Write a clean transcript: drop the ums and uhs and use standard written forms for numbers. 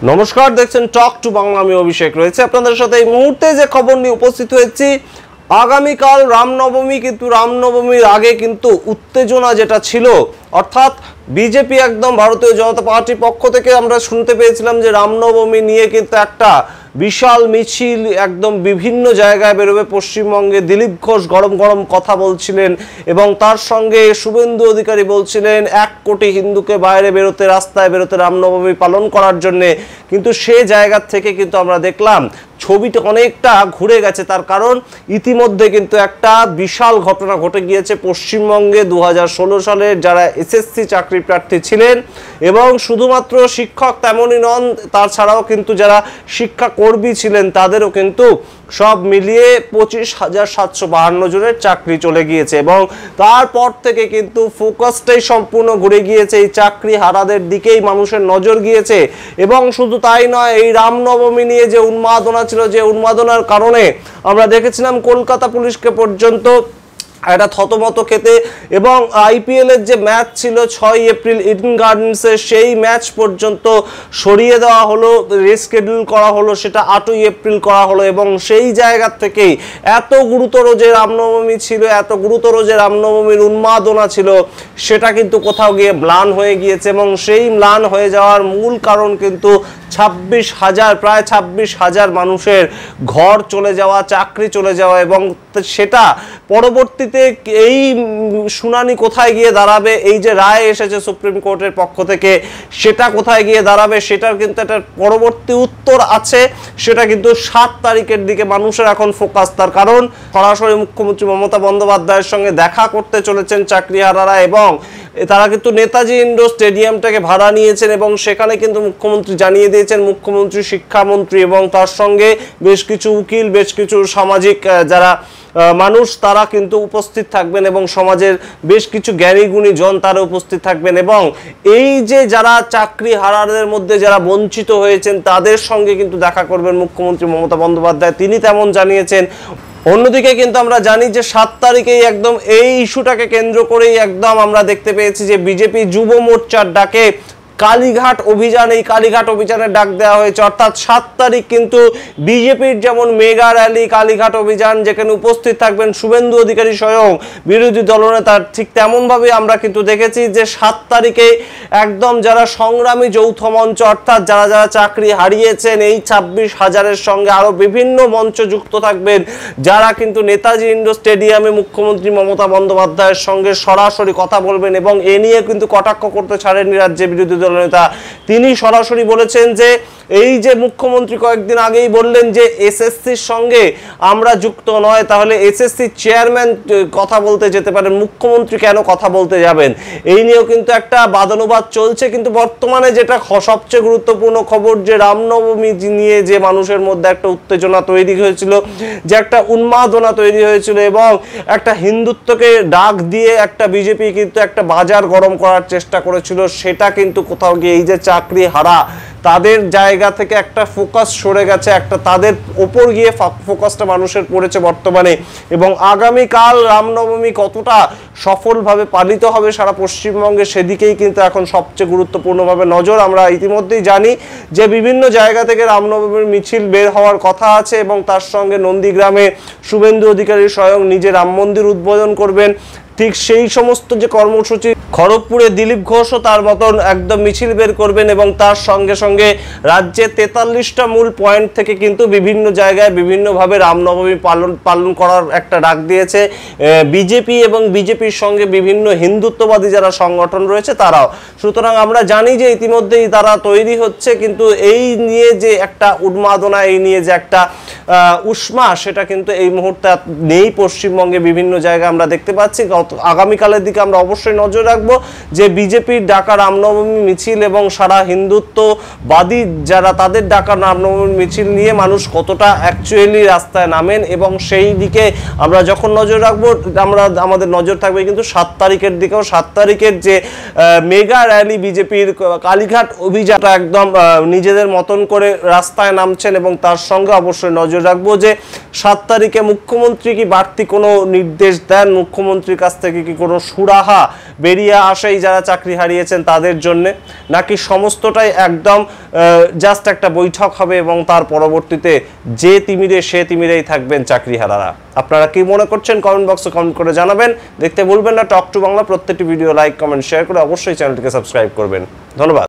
নমস্কার, দেখছেন talk to Bangla. আমি অভিষেক রয়েছে আপনাদের সাথে। এই মুহূর্তে যে খবর নিয়ে উপস্থিত হয়েছি, আগামীকাল রামনবমী, কিন্তু রামনবমীর আগে কিন্তু উত্তেজনা যেটা ছিল, অর্থাৎ বিজেপি একদম ভারতীয় জনতা পার্টির পক্ষ থেকে আমরা শুনতে পেয়েছিলাম যে রামনবমী নিয়ে কিন্তু একটা বিশাল মিছিল একদম বিভিন্ন জায়গায় বেরোবে। পশ্চিমবঙ্গে দিলীপ ঘোষ গরম গরম কথা বলছিলেন এবং তার সঙ্গে শুভেন্দু অধিকারী বলছিলেন 1 কোটি হিন্দুকে বাইরে বেরোতে, রাস্তায় বেরোতে রামনবমী পালন করার জন্যে। কিন্তু সে জায়গা থেকে কিন্তু আমরা দেখলাম ছবিটা অনেকটা ঘুরে গেছে। তার কারণ ইতিমধ্যে কিন্তু একটা বিশাল ঘটনা ঘটে গিয়েছে পশ্চিমবঙ্গে। 2016 সালের যারা এসএসসি চাকরি প্রার্থী ছিলেন এবং শুধুমাত্র শিক্ষক তেমনই নন, তাছাড়াও কিন্তু যারা শিক্ষাকর্মী ছিলেন তাদেরও কিন্তু সব মিলিয়ে 25,752 জনের চাকরি চলে গিয়েছে এবং তারপর থেকে কিন্তু ফোকাসটাই সম্পূর্ণ ঘুরে গিয়েছে এই চাকরি হারাদের দিকেই মানুষের নজর গিয়েছে। এবং শুধু তাই নয়, এই রামনবমী নিয়ে যে উন্মাদনা ছিল, যে উন্মাদনার কারণে আমরা দেখেছিলাম কলকাতা পুলিশকে পর্যন্ত একটা থতমত খেতে, এবং আইপিএল এর যে ম্যাচ ছিল 6 এপ্রিল ইডেন গার্ডেন্সে, সেই ম্যাচ পর্যন্ত সরিয়ে দেওয়া হলো, রিস্কেডিউল করা হলো, সেটা 8ই এপ্রিল করা হলো। এবং সেই জায়গা থেকেই এত গুরুতর যে রামনবমী ছিল, এত গুরুতর যে রামনবমীর উন্মাদনা ছিল, সেটা কিন্তু কোথাও গিয়ে ম্লান হয়ে গিয়েছে। এবং সেই ম্লান হয়ে যাওয়ার মূল কারণ কিন্তু 26,000, প্রায় 26,000 মানুষের ঘর চলে যাওয়া, চাকরি চলে যাওয়া। এবং সেটা পরবর্তীতে এই শুনানি কোথায় গিয়ে দাঁড়াবে, এই যে রায় এসেছে সুপ্রিম কোর্টের পক্ষ থেকে, সেটা কোথায় গিয়ে দাঁড়াবে সেটার কিন্তু একটা পরবর্তী উত্তর আছে। সেটা কিন্তু 7 তারিখের দিকে মানুষের এখন ফোকাস। তার কারণ সরাসরি মুখ্যমন্ত্রী মমতা বন্দ্যোপাধ্যায়ের সঙ্গে দেখা করতে চলেছেন চাকরিহারারা এবং তারা কিন্তু নেতাজি ইন্ডোর স্টেডিয়ামটাকে ভাড়া নিয়েছেন এবং সেখানে কিন্তু মুখ্যমন্ত্রী জানিয়ে দিয়েছেন, মুখ্যমন্ত্রী, শিক্ষামন্ত্রী এবং তার সঙ্গে বেশ কিছু উকিল, বেশ কিছু সামাজিক যারা মানুষ তারা কিন্তু উপস্থিত থাকবেন এবং সমাজের বেশ কিছু জ্ঞানী গুণী জন তারা উপস্থিত থাকবেন। এবং এই যে যারা চাকরি হারাদের মধ্যে যারা বঞ্চিত হয়েছেন তাদের সঙ্গে কিন্তু দেখা করবেন মুখ্যমন্ত্রী মমতা বন্দ্যোপাধ্যায়, তিনি তেমন জানিয়েছেন। অন্যদিকে কিন্তু আমরা জানি যে 7 তারিখেই একদম এই ইস্যুটাকে কেন্দ্র করেই একদম আমরা দেখতে পেয়েছি যে বিজেপি যুব মোর্চার ডাকে কালীঘাট অভিযান, এই কালীঘাট অভিযানের ডাক দেওয়া হয়েছে। অর্থাৎ 7 তারিখ কিন্তু বিজেপির যেমন মেগা র্যালি, কালীঘাট অভিযান, যেখানে উপস্থিত থাকবেন শুভেন্দু অধিকারী স্বয়ং বিরোধী দলনেতা, ঠিক তেমনভাবে আমরা কিন্তু দেখেছি যে 7 তারিখে একদম যারা সংগ্রামী যৌথ মঞ্চ, অর্থাৎ যারা যারা চাকরি হারিয়েছেন, এই 26,000-এর সঙ্গে আরও বিভিন্ন মঞ্চ যুক্ত থাকবেন, যারা কিন্তু নেতাজি ইন্ডোর স্টেডিয়ামে মুখ্যমন্ত্রী মমতা বন্দ্যোপাধ্যায়ের সঙ্গে সরাসরি কথা বলবেন। এবং এ নিয়ে কিন্তু কটাক্ষ করতে ছাড়েননি রাজ্যের বিরোধী নেতা। তিনি সরাসরি বলেছেন যে এই যে মুখ্যমন্ত্রী কয়েকদিন আগেই বললেন যে এসএসসির সঙ্গে আমরা যুক্ত নয়, তাহলে এসএসসি চেয়ারম্যান কথা বলতে যেতে পারেন, মুখ্যমন্ত্রী কেন কথা বলতে যাবেন? এই নিয়েও কিন্তু একটা বাদানুবাদ চলছে। কিন্তু বর্তমানে যেটা সবচেয়ে গুরুত্বপূর্ণ খবর, যে রামনবমী নিয়ে যে মানুষের মধ্যে একটা উত্তেজনা তৈরি হয়েছিল, যে একটা উন্মাদনা তৈরি হয়েছিল এবং একটা হিন্দুত্বকে ডাক দিয়ে একটা বিজেপি কিন্তু একটা বাজার গরম করার চেষ্টা করেছিল, সেটা কিন্তু কোথাও গিয়ে এই যে চাকরি হারা তাদের জায়গা থেকে একটা ফোকাস সরে গেছে, একটা তাদের ওপর গিয়ে ফোকাসটা মানুষের পড়েছে বর্তমানে। এবং আগামীকাল রামনবমী কতটা সফলভাবে পালিত হবে সারা পশ্চিমবঙ্গে, সেদিকেই কিন্তু এখন সবচেয়ে গুরুত্বপূর্ণভাবে নজর। আমরা ইতিমধ্যেই জানি যে বিভিন্ন জায়গা থেকে রামনবমীর মিছিল বের হওয়ার কথা আছে এবং তার সঙ্গে নন্দীগ্রামে শুভেন্দু অধিকারী স্বয়ং নিজে রাম মন্দির উদ্বোধন করবেন। ঠিক সেই সমস্ত যে কর্মসূচি, খড়গপুরে দিলীপ ঘোষও তার মতন একদম মিছিল বের করবেন এবং তার সঙ্গে সঙ্গে রাজ্যে 43টা মূল পয়েন্ট থেকে কিন্তু বিভিন্ন জায়গায় বিভিন্নভাবে রামনবমী পালন করার একটা ডাক দিয়েছে বিজেপি এবং বিজেপির সঙ্গে বিভিন্ন হিন্দুত্ববাদী যারা সংগঠন রয়েছে তারাও। সুতরাং আমরা জানি যে ইতিমধ্যেই তারা তৈরি হচ্ছে, কিন্তু এই নিয়ে যে একটা উন্মাদনা, এই নিয়ে যে একটা উষ্মা, সেটা কিন্তু এই মুহূর্তে নেই পশ্চিমবঙ্গে। বিভিন্ন জায়গায় আমরা দেখতে পাচ্ছি। আগামীকালের দিকে আমরা অবশ্যই নজর রাখবো যে বিজেপির ডাকা রামনবমী মিছিল এবং সারা হিন্দুত্ববাদী যারা তাদের ডাকা রামনবমী মিছিল নিয়ে মানুষ কতটা অ্যাকচুয়ালি রাস্তায় নামেন, এবং সেই দিকে আমরা যখন নজর রাখবো আমাদের নজর থাকবে কিন্তু 7 তারিখের দিকেও। 7 তারিখের যে মেগা র্যালি বিজেপির কালীঘাট অভিযানটা একদম নিজেদের মতন করে রাস্তায় নামছেন এবং তার সঙ্গে অবশ্যই নজর রাখবো যে 7 তারিখে মুখ্যমন্ত্রী কি বাড়তি কোনো নির্দেশ দেন, মুখ্যমন্ত্রীর কাছ থেকে কি কোনো সুরাহা বেরিয়ে আসেই যারা চাকরি হারিয়েছেন তাদের জন্য, নাকি সমস্তটাই একদম জাস্ট একটা বৈঠক হবে এবং তার পরবর্তীতে যে তিমিরে সে তিমিরেই থাকবেন চাকরিহারারা? আপনারা কি মনে করছেন কমেন্ট বক্সে কমেন্ট করে জানাবেন। দেখতে ভুলবেন না টক টু বাংলা। প্রত্যেকটি ভিডিও লাইক কমেন্ট শেয়ার করে অবশ্যই চ্যানেলটিকে সাবস্ক্রাইব করবেন। ধন্যবাদ।